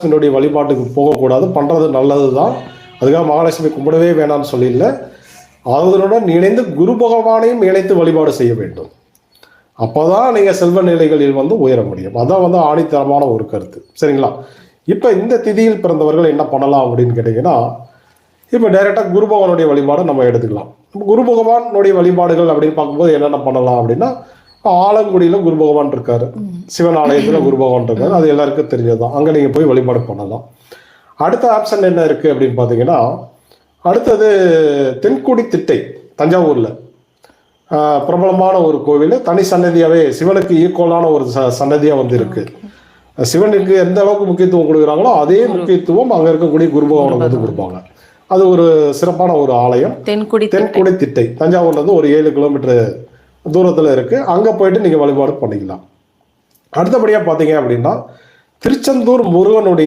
மகாலட்சுமியுடைய வழிபாட்டுக்கு போகக்கூடாது, பண்ணுறது நல்லது தான். அதுக்காக மகாலட்சுமி கும்பிடவே வேணாம்னு சொல்லிடல. அதனுடன் இணைந்து குரு பகவானையும் இணைத்து வழிபாடு செய்ய வேண்டும். அப்போதான் நீங்கள் செல்வ நிலைகளில் உயர முடியும். அதான் ஆணித்தரமான ஒரு கருத்து. சரிங்களா? இப்போ இந்த திதியில் பிறந்தவர்கள் என்ன பண்ணலாம் அப்படின்னு கேட்டிங்கன்னா, இப்போ டைரெக்டாக குரு பகவானுடைய வழிபாடை நம்ம எடுத்துக்கலாம். குரு பகவானுடைய வழிபாடுகள் அப்படின்னு பார்க்கும்போது என்னென்ன பண்ணலாம் அப்படின்னா, ஆலங்குடியில் குரு பகவான் இருக்காரு, சிவன் ஆலயத்தில் குரு பகவான் இருக்காரு, அது எல்லாருக்கும் தெரிஞ்சதுதான். அங்கே நீங்கள் போய் வழிபாடு பண்ணலாம். அடுத்த ஆப்ஷன் என்ன இருக்குது அப்படின்னு பார்த்தீங்கன்னா, அடுத்தது தென்குடி திட்டை தஞ்சாவூரில் பிரபலமான ஒரு கோவில், தனி சன்னதியாகவே சிவனுக்கு ஈக்குவலான ஒரு சன்னதியாக இருக்கு. சிவனுக்கு எந்த அளவுக்கு முக்கியத்துவம் கொடுக்குறாங்களோ அதே முக்கியத்துவம் அங்கே இருக்கக்கூடிய குரு பகவானுக்கு கொடுப்பாங்க. அது ஒரு சிறப்பான ஒரு ஆலயம். தென்குடி திட்டை தஞ்சாவூர்லேருந்து ஒரு 7 கிலோமீட்டர் தூரத்தில் இருக்குது. அங்கே போயிட்டு நீங்கள் வழிபாடு பண்ணிக்கலாம். அடுத்தபடியாக பார்த்தீங்க அப்படின்னா, திருச்செந்தூர் முருகனுடைய